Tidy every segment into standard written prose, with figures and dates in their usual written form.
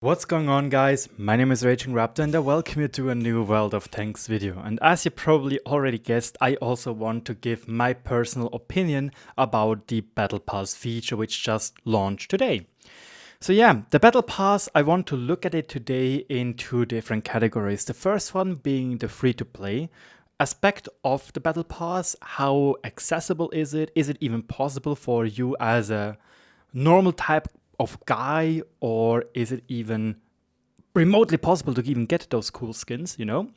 What's going on, guys? My name is RagingRaptor and I welcome you to a new World of Tanks video. And as you probably already guessed, I also want to give my personal opinion about the Battle Pass feature which just launched today. So yeah, the Battle Pass, I want to look at it today in two different categories. The first one being the free-to-play aspect of the Battle Pass. How accessible is it? Is it even possible for you as a normal type of guy, or is it even remotely possible to even get those cool skins, you know?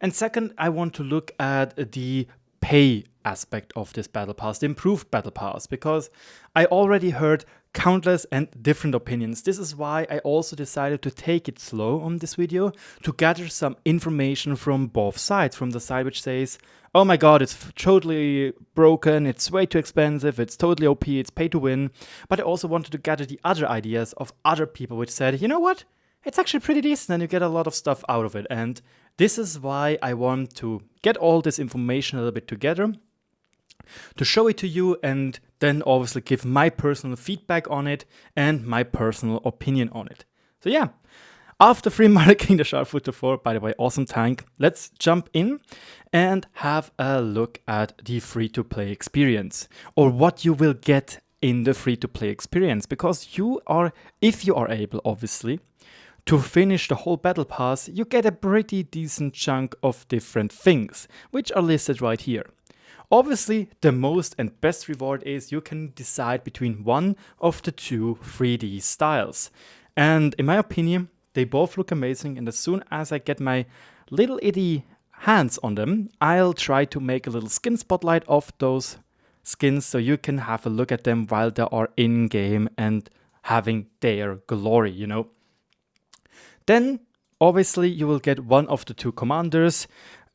And second, I want to look at the pay aspect of this Battle Pass, the improved Battle Pass, because I already heard countless and different opinions. This is why I also decided to take it slow on this video to gather some information from both sides, from the side which says, oh my god, it's totally broken, it's way too expensive, it's totally OP, it's pay to win. But I also wanted to gather the other ideas of other people which said, you know what, it's actually pretty decent and you get a lot of stuff out of it. And this is why I want to get all this information a little bit together, to show it to you, and then obviously give my personal feedback on it and my personal opinion on it. So yeah, after free marking the Sharpshooter 4, by the way, awesome tank, let's jump in and have a look at the free-to-play experience, or what you will get in the free-to-play experience, because if you are able, obviously, to finish the whole Battle Pass, you get a pretty decent chunk of different things, which are listed right here. Obviously, the most and best reward is you can decide between one of the two 3D styles. And in my opinion, they both look amazing, and as soon as I get my little itty hands on them, I'll try to make a little skin spotlight of those skins so you can have a look at them while they are in-game and having their glory, you know. Then, obviously, you will get one of the two commanders,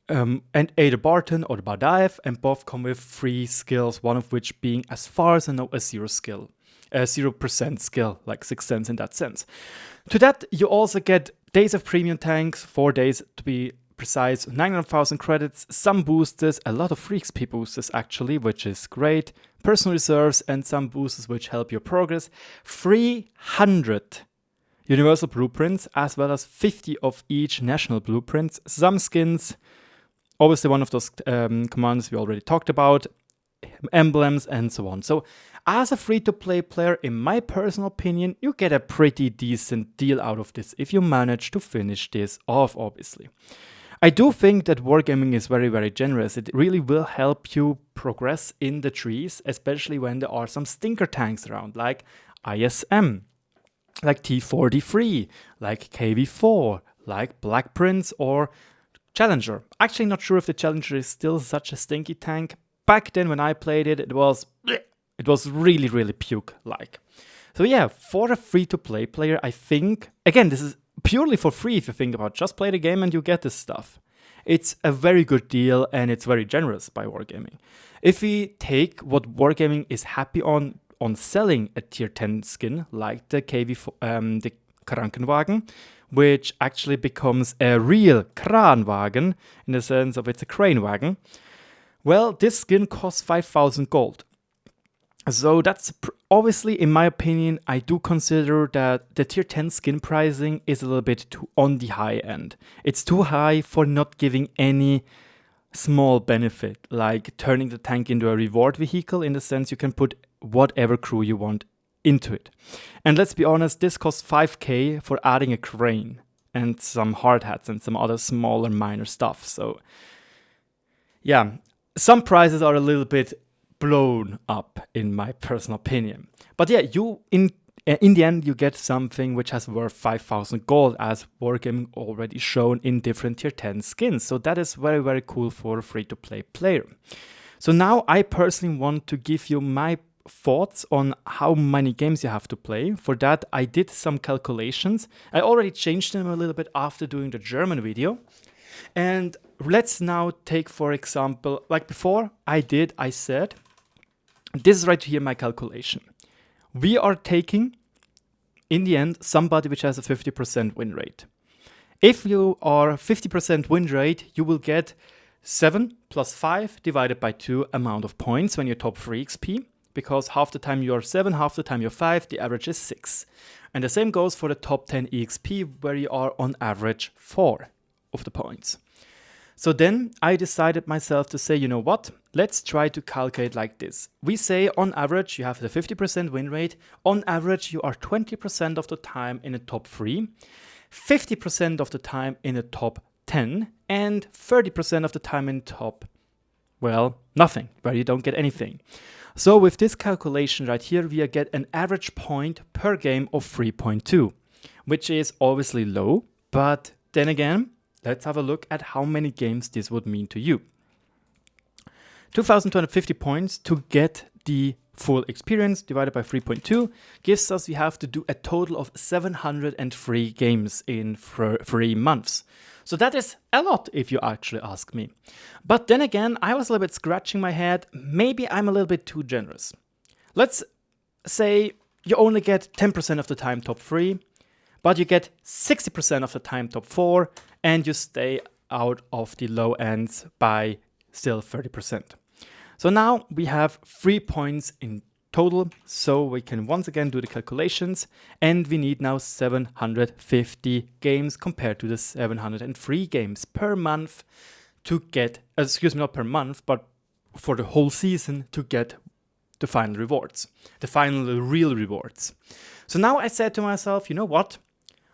and either Barton or the Bardaev, and both come with 3 skills, one of which being, as far as I know, a 0% skill, like 6 cents in that sense. To that, you also get days of premium tanks, 4 days to be precise, 900,000 credits, some boosters, a lot of free XP boosters actually, which is great, personal reserves, and some boosters which help your progress, 300 universal blueprints, as well as 50 of each national blueprints, some skins, obviously one of those commands we already talked about, emblems, and so on. So as a free-to-play player, in my personal opinion, you get a pretty decent deal out of this if you manage to finish this off, obviously. I do think that wargaming is very, very generous. It really will help you progress in the trees, especially when there are some stinker tanks around, like ISM, like T43, like KV4, like Black Prince, or Challenger. Actually not sure if the Challenger is still such a stinky tank. Back then when I played it, it was really, really puke-like. So yeah, for a free-to-play player, I think, again, this is purely for free if you think about just play the game and you get this stuff. It's a very good deal and it's very generous by Wargaming. If we take what Wargaming is happy on selling a tier 10 skin like the the Krankenwagen, which actually becomes a real Kranwagen in the sense of it's a crane wagon. Well, this skin costs 5,000 gold. So that's obviously, in my opinion, I do consider that the tier 10 skin pricing is a little bit too on the high end. It's too high for not giving any small benefit, like turning the tank into a reward vehicle, in the sense you can put whatever crew you want into it. And let's be honest, this costs 5k for adding a crane and some hard hats and some other smaller minor stuff. So yeah, some prices are a little bit blown up in my personal opinion. But yeah, you in the end you get something which has worth 5,000 gold, as Wargaming already shown in different tier 10 skins. So that is very, very cool for a free-to-play player. So now I personally want to give you my thoughts on how many games you have to play. For that, I did some calculations. I already changed them a little bit after doing the German video. And let's now take, for example, like before I said, this is right here my calculation. We are taking, in the end, somebody which has a 50% win rate. If you are 50% win rate, you will get 7 plus 5 divided by 2 amount of points when you top 3 XP. because half the time you're 7, half the time you're 5, the average is 6. And the same goes for the top 10 EXP, where you are on average 4 of the points. So then I decided myself to say, you know what, let's try to calculate like this. We say on average you have the 50% win rate, on average you are 20% of the time in the top 3, 50% of the time in the top 10, and 30% of the time in top, well, nothing, where you don't get anything. So with this calculation right here, we get an average point per game of 3.2, which is obviously low, but then again, let's have a look at how many games this would mean to you. 2,250 points to get the full experience divided by 3.2 gives us we have to do a total of 703 games in 3 months. So that is a lot if you actually ask me. But then again, I was a little bit scratching my head. Maybe I'm a little bit too generous. Let's say you only get 10% of the time top 3, but you get 60% of the time top 4, and you stay out of the low ends by still 30%. So now we have 3 points in total, so we can once again do the calculations, and we need now 750 games compared to the 703 games per month to get, not per month, but for the whole season to get the final rewards, the final real rewards. So now I said to myself, you know what?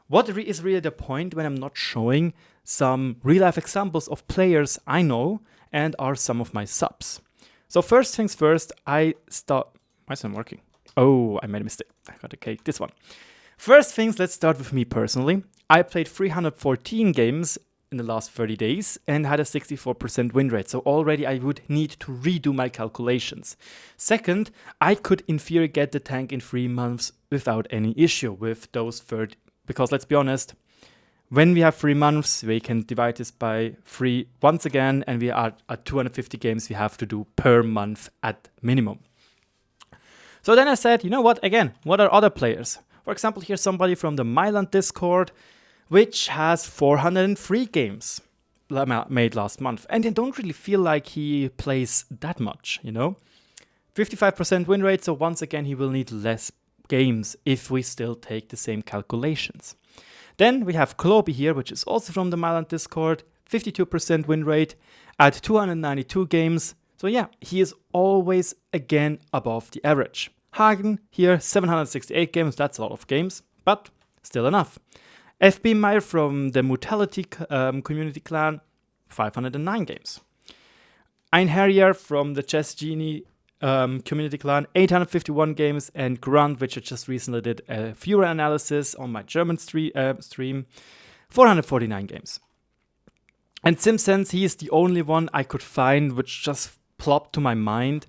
What is really the point when I'm not showing some real-life examples of players I know and are some of my subs? So first things first, why is it working? Oh, I made a mistake. I got to take this one. First things, let's start with me personally. I played 314 games in the last 30 days and had a 64% win rate. So already I would need to redo my calculations. Second, I could in theory get the tank in 3 months without any issue with those 30. Because let's be honest, when we have 3 months, we can divide this by 3 once again, and we are at 250 games we have to do per month at minimum. So then I said, you know what, again, what are other players? For example, here's somebody from the Myland Discord, which has 403 games made last month. And I don't really feel like he plays that much, you know? 55% win rate, so once again, he will need less games if we still take the same calculations. Then we have Kloby here, which is also from the Myland Discord, 52% win rate at 292 games. So yeah, he is always again above the average. Hagen here, 768 games, that's a lot of games, but still enough. FB Meyer from the Mutality community clan, 509 games. Ein Harrier from the Chess Genie community clan, 851 games, and Grunt, which I just recently did a viewer analysis on my German stream, 449 games. And SimSense, he is the only one I could find which just plopped to my mind,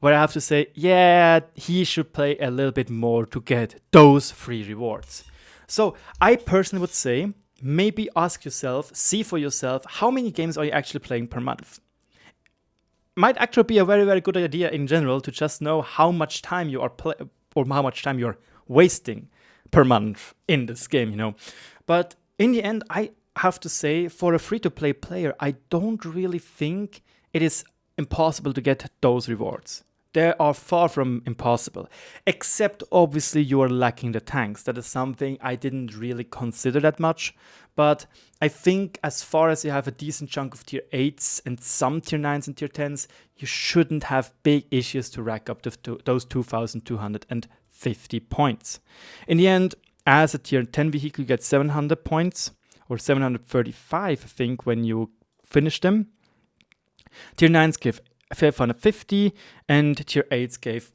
where I have to say, yeah, he should play a little bit more to get those free rewards. So I personally would say, maybe ask yourself, see for yourself, how many games are you actually playing per month? Might actually be a very, very good idea in general to just know how much time you are or how much time you're wasting per month in this game, you know. But in the end, I have to say, for a free-to-play player, I don't really think it is impossible to get those rewards. They are far from impossible, except obviously you are lacking the tanks. That is something I didn't really consider that much, but I think as far as you have a decent chunk of tier 8s and some tier 9s and tier 10s, you shouldn't have big issues to rack up those 2,250 points. In the end, as a tier 10 vehicle, you get 700 points, or 735, I think, when you finish them. Tier 9s give 550, and tier 8s give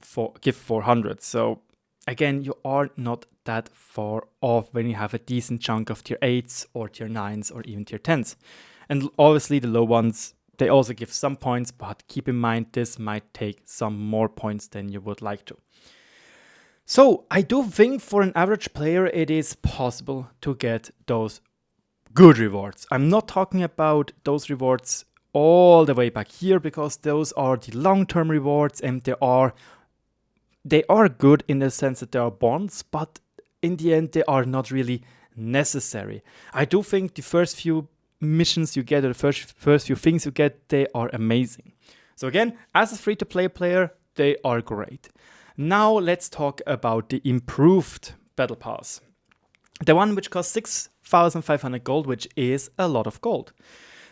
400. So again, you are not that far off when you have a decent chunk of tier 8s or tier 9s or even tier 10s. And obviously the low ones, they also give some points, but keep in mind this might take some more points than you would like to. So I do think for an average player it is possible to get those good rewards. I'm not talking about those rewards all the way back here, because those are the long-term rewards, and they are good in the sense that they are bonds, but in the end they are not really necessary. I do think the first few missions you get, or the first few things you get, they are amazing. So again, as a free-to-play player, they are great. Now let's talk about the improved Battle Pass. The one which costs 6,500 gold, which is a lot of gold.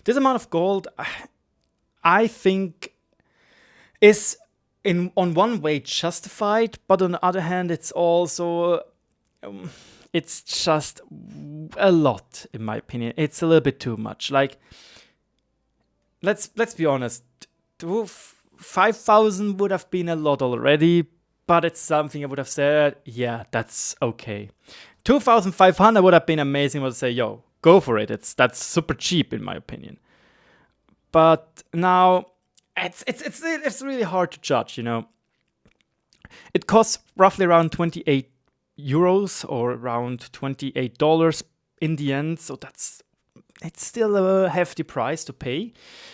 This amount of gold, I think, is on one way justified, but on the other hand, it's also it's just a lot, in my opinion. It's a little bit too much. Like, let's be honest, 5,000 would have been a lot already, but it's something I would have said, yeah, that's okay. 2,500 would have been amazing. I would say, yo, go for it. That's super cheap, in my opinion. But now it's really hard to judge, you know. It costs roughly around 28 euros or around $28 in the end, so it's still a hefty price to pay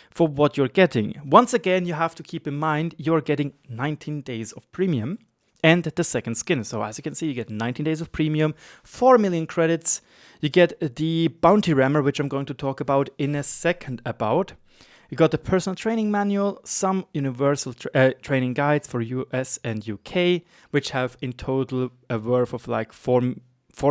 for what you're getting. Once again, you have to keep in mind you're getting 19 days of premium and the second skin. So as you can see, you get 19 days of premium, 4 million credits. You get the bounty rammer, which I'm going to talk about in a second about. You got the personal training manual, some universal training guides for US and UK, which have in total a worth of like 4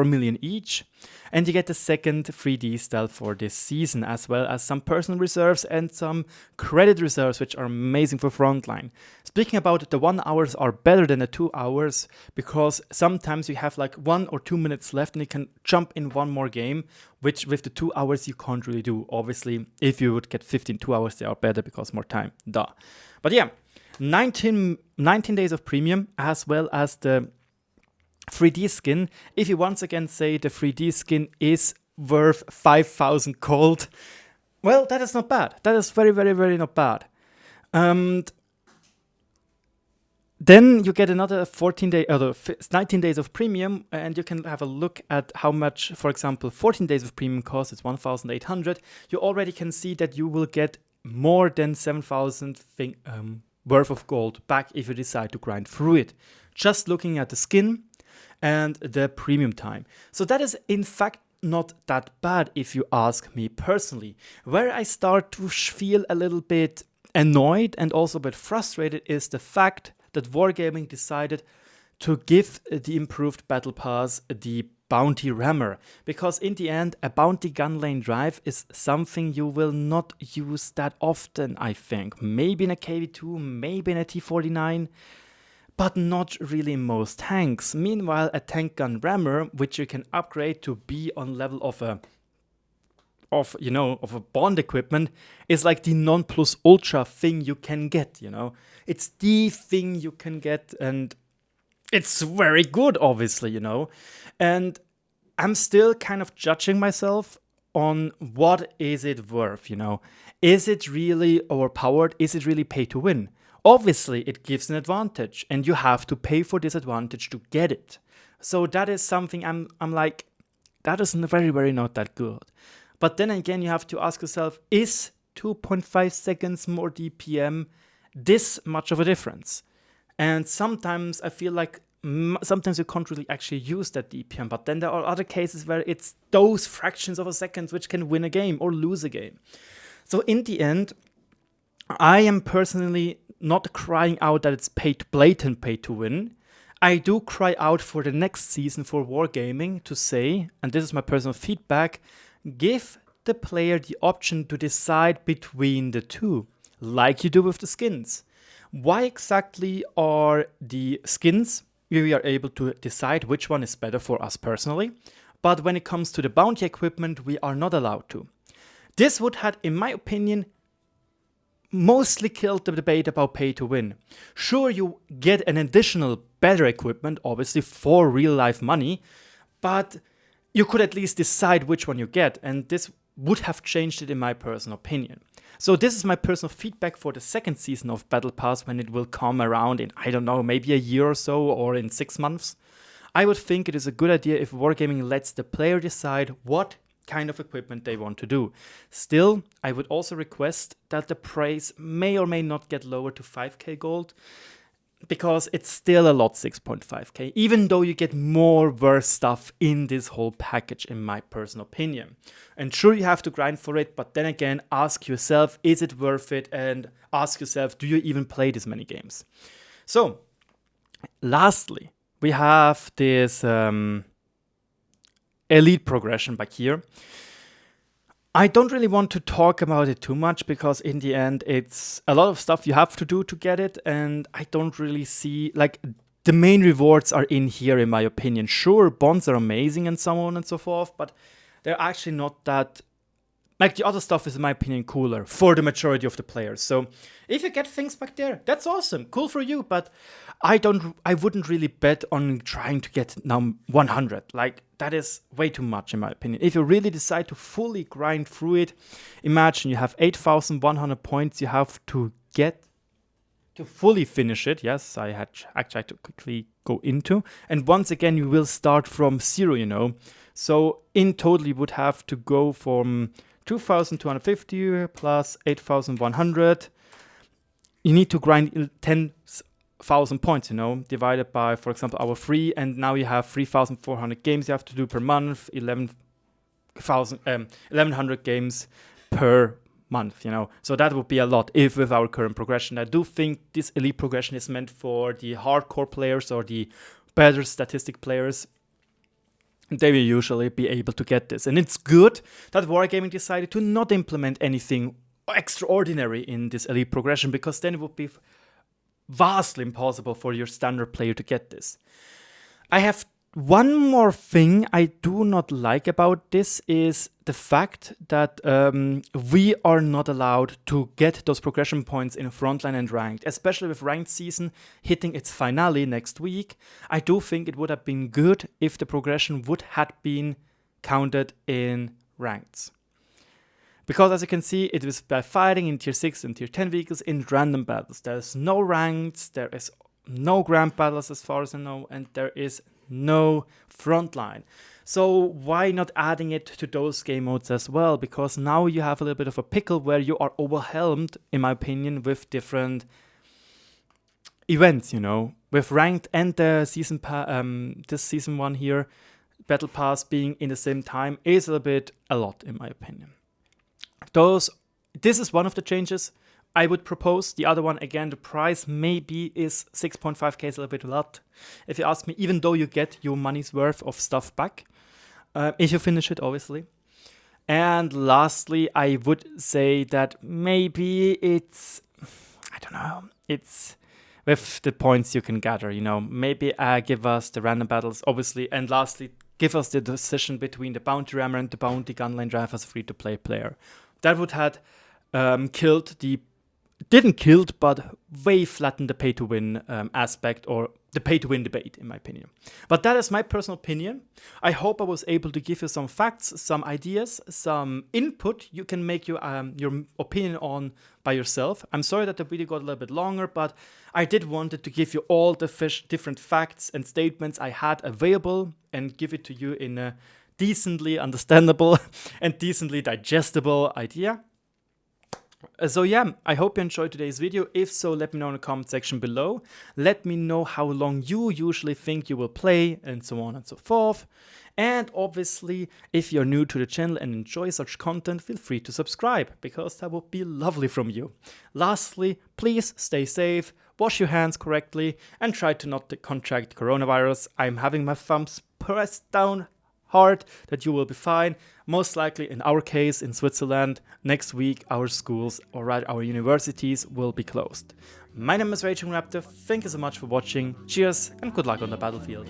million each. And you get the second 3D style for this season, as well as some personal reserves and some credit reserves, which are amazing for frontline. Speaking about the 1 hours are better than the 2 hours, because sometimes you have like 1 or 2 minutes left and you can jump in one more game, which with the 2 hours you can't really do. Obviously, if you would get 15 2 hours, they are better because more time, duh. But yeah, 19 days of premium, as well as the 3D skin. If you once again say the 3D skin is worth 5,000 gold, well, that is not bad. That is very, very, very not bad. And then you get another 19 days of premium, and you can have a look at how much, for example, 14 days of premium costs. It's 1,800. You already can see that you will get more than 7,000 worth of gold back if you decide to grind through it. Just looking at the skin and the premium time. So that is in fact not that bad if you ask me personally. Where I start to feel a little bit annoyed and also a bit frustrated is the fact that Wargaming decided to give the improved Battle Pass the bounty rammer, because in the end a bounty gun lane drive is something you will not use that often, I think. Maybe in a KV2, maybe in a T49, but not really in most tanks. Meanwhile, a tank gun rammer, which you can upgrade to be on level of a bond equipment, is like the non plus ultra thing you can get, you know. It's the thing you can get, and it's very good, obviously, you know. And I'm still kind of judging myself on what is it worth, you know. Is it really overpowered? Is it really pay to win? Obviously, it gives an advantage, and you have to pay for this advantage to get it. So that is something I'm like, that is very, very not that good. But then again, you have to ask yourself, is 2.5 seconds more DPM this much of a difference? And sometimes I feel like sometimes you can't really actually use that DPM, but then there are other cases where it's those fractions of a second which can win a game or lose a game. So in the end, I am personally not crying out that it's blatant pay to win. I do cry out for the next season for Wargaming to say, and this is my personal feedback, give the player the option to decide between the two, like you do with the skins. Why exactly are the skins, we are able to decide which one is better for us personally, but when it comes to the bounty equipment, we are not allowed to. This would have, in my opinion, mostly killed the debate about pay to win. Sure, you get an additional better equipment, obviously, for real life money, but you could at least decide which one you get, and this would have changed it in my personal opinion. So this is my personal feedback for the second season of Battle Pass when it will come around in, I don't know, maybe a year or so, or in 6 months. I would think it is a good idea if Wargaming lets the player decide what kind of equipment they want to do. Still, I would also request that the price may or may not get lowered to 5k gold, because it's still a lot 6.5k, even though you get more worth stuff in this whole package, in my personal opinion. And sure, you have to grind for it, but then again, ask yourself, is it worth it? And ask yourself, do you even play this many games? So, lastly, we have this elite progression back here. I don't really want to talk about it too much because in the end, it's a lot of stuff you have to do to get it. And I don't really see, like, the main rewards are in here, in my opinion. Sure, bonds are amazing and so on and so forth, but they're actually not that, like, the other stuff is, in my opinion, cooler for the majority of the players. So if you get things back there, that's awesome, cool for you, but I wouldn't really bet on trying to get now 100. Like, that is way too much, in my opinion. If you really decide to fully grind through it, imagine you have 8,100 points you have to get to fully finish it. Yes, I had to quickly go into. And once again, you will start from 0, you know. So in total, you would have to go from 2,250 plus 8,100. You need to grind 10,000 points, you know, divided by, for example, our 3. And now you have 3,400 games you have to do per month, 1,100 games per month, you know. So that would be a lot if with our current progression. I do think this elite progression is meant for the hardcore players or the better statistic players. They will usually be able to get this. And it's good that Wargaming decided to not implement anything extraordinary in this elite progression, because then it would be vastly impossible for your standard player to get this. I have one more thing I do not like about this is the fact that we are not allowed to get those progression points in Frontline and Ranked, especially with Ranked season hitting its finale next week. I do think it would have been good if the progression would have been counted in Rankeds. Because as you can see, it was by fighting in tier 6 and tier 10 vehicles in random battles. There's no Rankeds, there is no grand battles as far as I know, and there is no frontline. So why not adding it to those game modes as well? Because now you have a little bit of a pickle where you are overwhelmed, in my opinion, with different events, you know. With Ranked and the season this season 1 here, Battle Pass being in the same time is a bit a lot, in my opinion. This is one of the changes I would propose. The other one, again, the price maybe is 6.5k is a little bit a lot, if you ask me, even though you get your money's worth of stuff back, if you finish it, obviously. And lastly, I would say that maybe it's, I don't know, it's with the points you can gather, you know, maybe give us the random battles, obviously, and lastly, give us the decision between the Bounty Rammer and the Bounty Gunline Drive as a free-to-play player. That would have didn't kill, but way flattened the pay-to-win aspect, or the pay-to-win debate, in my opinion. But that is my personal opinion. I hope I was able to give you some facts, some ideas, some input you can make your opinion on by yourself. I'm sorry that the video got a little bit longer, but I did wanted to give you all the different facts and statements I had available and give it to you in a decently understandable and decently digestible idea. So yeah, I hope you enjoyed today's video. If so, let me know in the comment section below. Let me know how long you usually think you will play, and so on and so forth. And obviously, if you're new to the channel and enjoy such content, feel free to subscribe, because that would be lovely from you. Lastly, please stay safe, wash your hands correctly, and try to not contract coronavirus. I'm having my thumbs pressed down hard that you will be fine. Most likely, in our case, in Switzerland, next week our schools, or rather our universities, will be closed. My name is RagingRaptor. Thank you so much for watching. Cheers and good luck on the battlefield.